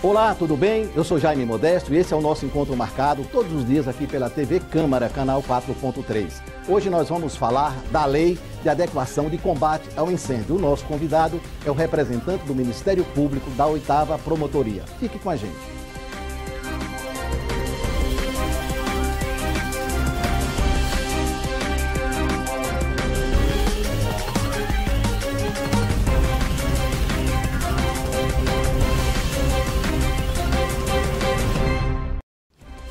Olá, tudo bem? Eu sou Jaime Modesto e esse é o nosso encontro marcado todos os dias aqui pela TV Câmara, canal 4.3. Hoje nós vamos falar da Lei de Adequação de Combate ao Incêndio. O nosso convidado é o representante do Ministério Público da 8ª Promotoria. Fique com a gente.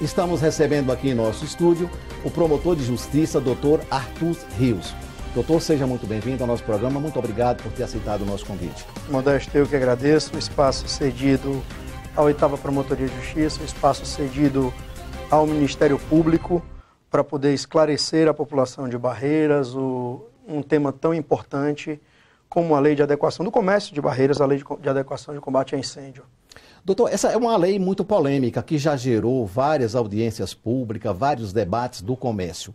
Estamos recebendo aqui em nosso estúdio o promotor de justiça, doutor Arthur Rios. Doutor, seja muito bem-vindo ao nosso programa. Muito obrigado por ter aceitado o nosso convite. Modesto, eu que agradeço. O espaço cedido à 8ª Promotoria de Justiça, o espaço cedido ao Ministério Público para poder esclarecer a população de Barreiras um tema tão importante como a Lei de Adequação do Comércio de Barreiras, a Lei de Adequação de Combate a Incêndio. Doutor, essa é uma lei muito polêmica que já gerou várias audiências públicas, vários debates do comércio.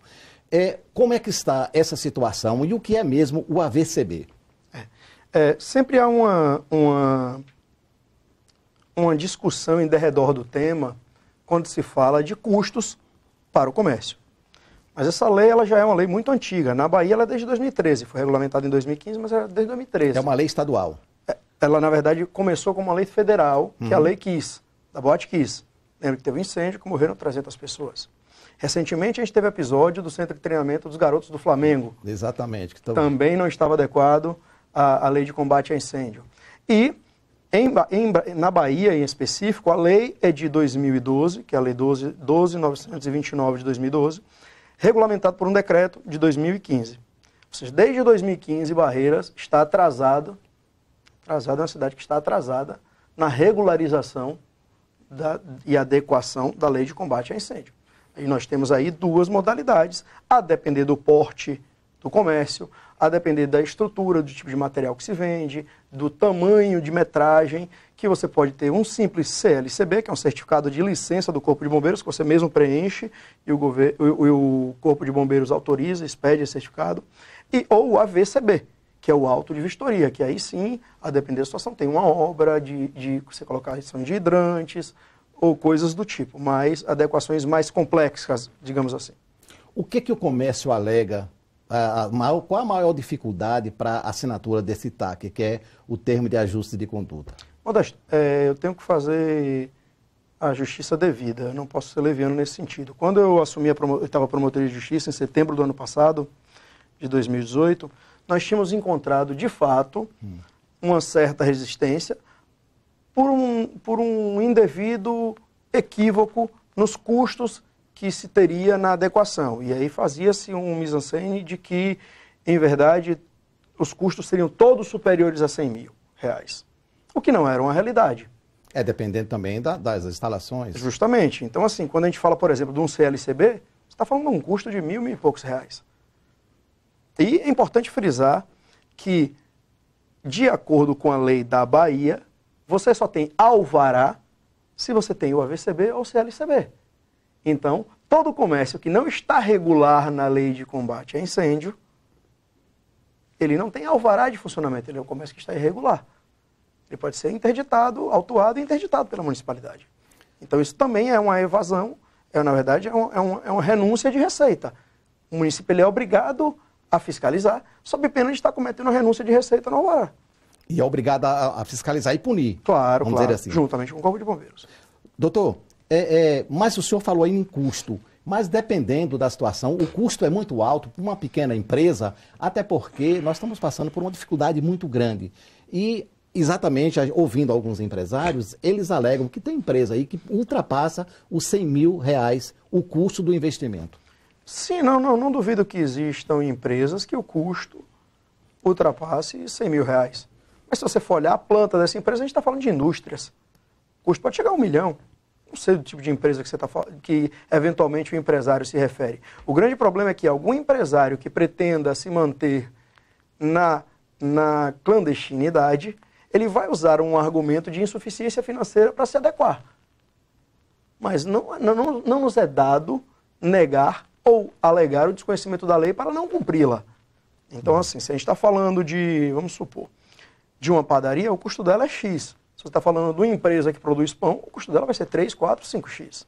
Como é que está essa situação e o que é mesmo o AVCB? Sempre há uma discussão em derredor do tema quando se fala de custos para o comércio. Mas essa lei ela já é uma lei muito antiga. Na Bahia ela é desde 2013, foi regulamentada em 2015, mas é desde 2013. É uma lei estadual. Ela, na verdade, começou como uma lei federal, que é a Lei Kiss, da Boate Kiss. Lembra que teve um incêndio que morreram 300 pessoas. Recentemente, a gente teve episódio do Centro de Treinamento dos Garotos do Flamengo. Exatamente. Também não estava adequado à Lei de Combate a Incêndio. E, na Bahia, em específico, a lei é de 2012, que é a Lei 12.929 de 2012, regulamentado por um decreto de 2015. Ou seja, desde 2015, Barreiras está atrasada, é uma cidade que está atrasada na regularização e adequação da Lei de Combate a Incêndio. E nós temos aí duas modalidades, a depender do porte do comércio, a depender da estrutura, do tipo de material que se vende, do tamanho de metragem, que você pode ter um simples CLCB, que é um certificado de licença do Corpo de Bombeiros, que você mesmo preenche e o Corpo de Bombeiros autoriza, expede esse certificado, ou o AVCB, que é o auto de vistoria, que aí sim, a depender da situação, tem uma obra de você colocar a restrição de hidrantes ou coisas do tipo, mas adequações mais complexas, digamos assim. O que o comércio alega, qual a maior dificuldade para a assinatura desse TAC, que é o termo de ajuste de conduta? Modesto, eu tenho que fazer a justiça devida, eu não posso ser leviano nesse sentido. Quando eu assumi a oitava Promotoria de Justiça, em setembro do ano passado, de 2018, nós tínhamos encontrado, de fato, uma certa resistência por um indevido equívoco nos custos que se teria na adequação. E aí fazia-se um mise-en-scène de que, em verdade, os custos seriam todos superiores a R$100 mil, o que não era uma realidade. Dependendo também das instalações. Justamente. Então, assim, quando a gente fala, por exemplo, de um CLCB, você está falando de um custo de R$1.000 e poucos. E é importante frisar que, de acordo com a lei da Bahia, você só tem alvará se você tem o AVCB ou o CLCB. Então, todo comércio que não está regular na lei de combate a incêndio, ele não tem alvará de funcionamento, ele é um comércio que está irregular. Ele pode ser interditado, autuado e interditado pela municipalidade. Então, isso também é uma evasão, na verdade, é uma renúncia de receita. O município ele é obrigado a fiscalizar, sob pena de estar cometendo uma renúncia de receita no alvará. E é obrigado a fiscalizar e punir. Claro, vamos dizer assim. Juntamente com o Corpo de Bombeiros. Doutor, mas o senhor falou aí em custo, mas dependendo da situação, o custo é muito alto para uma pequena empresa, até porque nós estamos passando por uma dificuldade muito grande. E, exatamente, ouvindo alguns empresários, eles alegam que tem empresa aí que ultrapassa os R$100 mil o custo do investimento. Sim, não duvido que existam empresas que o custo ultrapasse R$100 mil. Mas se você for olhar a planta dessa empresa, a gente está falando de indústrias. O custo pode chegar a R$1 milhão. Não sei do tipo de empresa que você está falando, que eventualmente o empresário se refere. O grande problema é que algum empresário que pretenda se manter na clandestinidade, ele vai usar um argumento de insuficiência financeira para se adequar. Mas não nos é dado negar ou alegar o desconhecimento da lei para não cumpri-la. Então, assim, se a gente está falando de, vamos supor, de uma padaria, o custo dela é X. Se você está falando de uma empresa que produz pão, o custo dela vai ser 3, 4, 5x.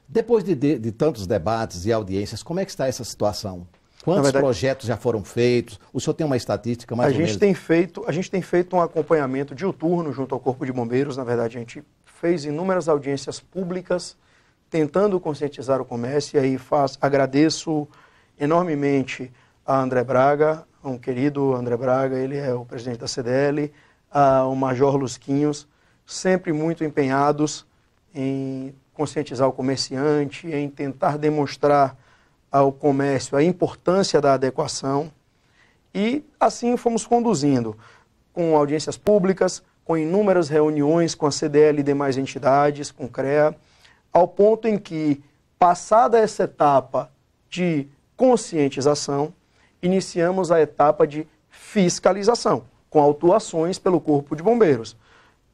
Depois de tantos debates e audiências, como é que está essa situação? Quantos verdade, projetos já foram feitos? O senhor tem uma estatística mais ou menos? A gente tem feito um acompanhamento diuturno junto ao Corpo de Bombeiros. Na verdade, a gente fez inúmeras audiências públicas tentando conscientizar o comércio. E aí agradeço enormemente a André Braga, um querido André Braga, ele é o presidente da CDL, o Major Lusquinhos, sempre muito empenhados em conscientizar o comerciante, em tentar demonstrar ao comércio a importância da adequação. E assim fomos conduzindo, com audiências públicas, com inúmeras reuniões com a CDL e demais entidades, com o CREA, ao ponto em que, passada essa etapa de conscientização, iniciamos a etapa de fiscalização, com autuações pelo Corpo de Bombeiros.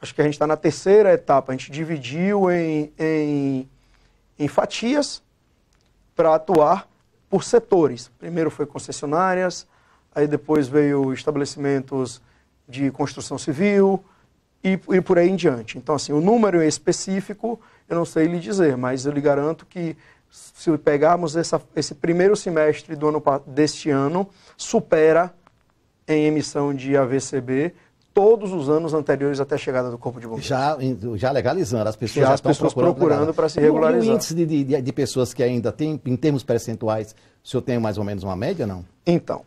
Acho que a gente está na terceira etapa, a gente dividiu em fatias para atuar por setores. Primeiro foi concessionárias, aí depois veio estabelecimentos de construção civil e por aí em diante. Então, assim, o número específico eu não sei lhe dizer, mas eu lhe garanto que se pegarmos esse primeiro semestre deste ano, supera em emissão de AVCB todos os anos anteriores até a chegada do Corpo de Bombeiros. Já legalizando, as pessoas já estão procurando para se regularizar. E o índice de pessoas que ainda tem, em termos percentuais, o senhor tem mais ou menos uma média, não? Então,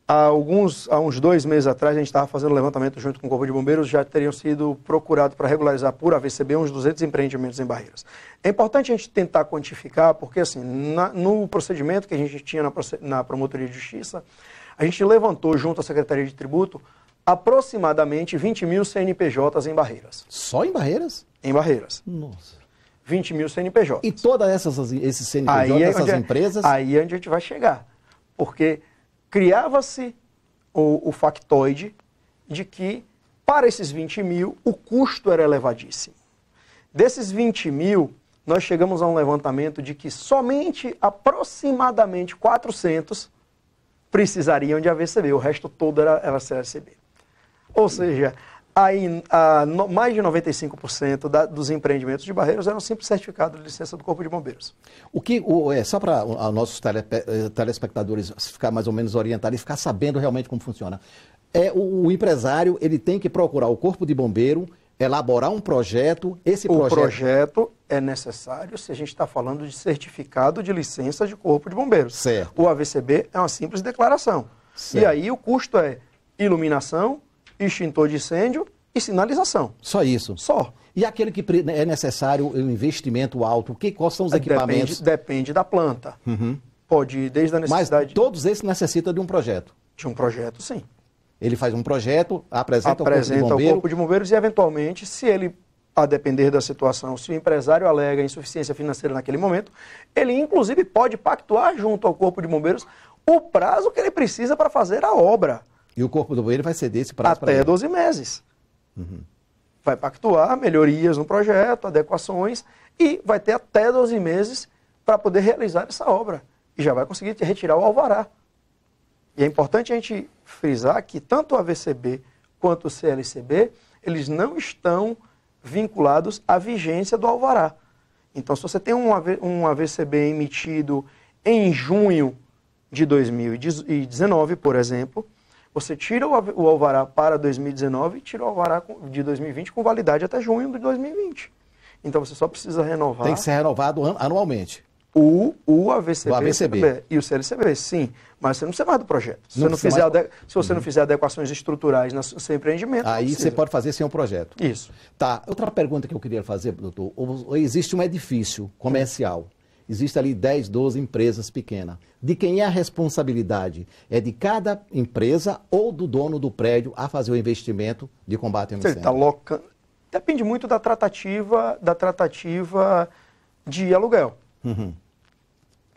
há uns 2 meses atrás, a gente estava fazendo um levantamento junto com o Corpo de Bombeiros, já teriam sido procurados para regularizar por AVCB uns 200 empreendimentos em Barreiras. É importante a gente tentar quantificar, porque assim, no procedimento que a gente tinha na Promotoria de Justiça, a gente levantou junto à Secretaria de Tributo aproximadamente 20 mil CNPJs em Barreiras. Só em Barreiras? Em Barreiras. Nossa. 20 mil CNPJs. E todas esses CNPJs, essas empresas? Aí é onde a gente vai chegar. Porque criava-se o factoide de que, para esses 20 mil, o custo era elevadíssimo. Desses 20 mil, nós chegamos a um levantamento de que somente aproximadamente 400 precisariam de AVCB, o resto todo era CLCB. Ou seja, mais de 95% dos empreendimentos de Barreiras eram simples certificado de licença do Corpo de Bombeiros. Só para os nossos telespectadores ficar mais ou menos orientados e ficar sabendo realmente como funciona. O empresário ele tem que procurar o Corpo de Bombeiro, elaborar um projeto. O projeto é necessário se a gente está falando de certificado de licença de Corpo de Bombeiros. Certo. O AVCB é uma simples declaração. Certo. E aí o custo é iluminação, extintor de incêndio e sinalização. Só isso? Só. E aquele que é necessário um investimento alto, quais são os equipamentos? Depende da planta. Uhum. Pode ir desde a necessidade... Mas todos esses necessitam de um projeto? De um projeto, sim. Ele faz um projeto, apresenta ao Corpo de Bombeiros e, eventualmente, se ele, a depender da situação, se o empresário alega insuficiência financeira naquele momento, ele, inclusive, pode pactuar junto ao Corpo de Bombeiros o prazo que ele precisa para fazer a obra. E o Corpo de Bombeiros vai ceder esse prazo para ele? Até 12 meses. Uhum. Vai pactuar melhorias no projeto, adequações, e vai ter até 12 meses para poder realizar essa obra. E já vai conseguir retirar o alvará. E é importante a gente frisar que tanto o AVCB quanto o CLCB, eles não estão vinculados à vigência do alvará. Então, se você tem um AVCB emitido em junho de 2019, por exemplo, você tira o alvará para 2019 e tira o alvará de 2020 com validade até junho de 2020. Então, você só precisa renovar... Tem que ser renovado anualmente. O AVCB e o CLCB, sim. Mas você não precisa mais do projeto. Se você não fizer adequações estruturais no seu empreendimento... Aí você pode fazer sem um projeto. Isso. Tá. Outra pergunta que eu queria fazer, doutor. Existe um edifício comercial. Existe ali 10, 12 empresas pequenas. De quem é a responsabilidade? É de cada empresa ou do dono do prédio a fazer o investimento de combate ao incêndio? Depende muito da tratativa de aluguel. Uhum.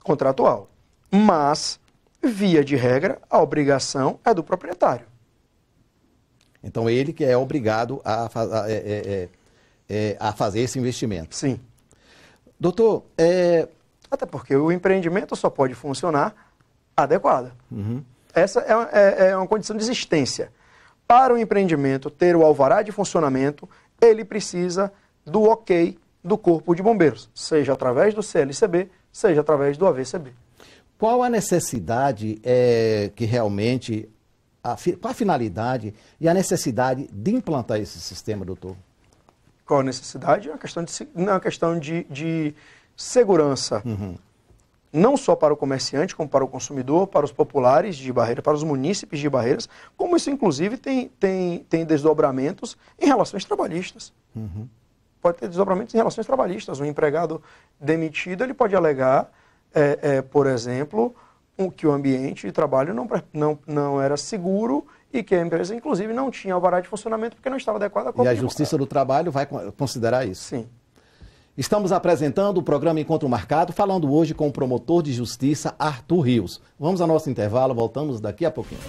Contratual. Mas, via de regra, a obrigação é do proprietário. Então, ele que é obrigado a fazer esse investimento. Sim. Doutor, até porque o empreendimento só pode funcionar adequado. Uhum. Essa é uma condição de existência. para o empreendimento ter o alvará de funcionamento, ele precisa do ok do Corpo de Bombeiros, seja através do CLCB, seja através do AVCB. Qual a necessidade que realmente, qual a finalidade e a necessidade de implantar esse sistema, doutor? Qual a necessidade? É uma questão de segurança, não só para o comerciante, como para o consumidor, para os populares de Barreiras, para os munícipes de Barreiras, como isso inclusive tem desdobramentos em relações trabalhistas. Pode ter desdobramentos em relações trabalhistas. Um empregado demitido, ele pode alegar, por exemplo, que o ambiente de trabalho não era seguro e que a empresa, inclusive, não tinha alvará de funcionamento porque não estava adequada à Corpo E a de Justiça do Trabalho vai considerar isso? Sim. Estamos apresentando o programa Encontro Marcado, falando hoje com o promotor de justiça, Arthur Rios. Vamos ao nosso intervalo, voltamos daqui a pouquinho.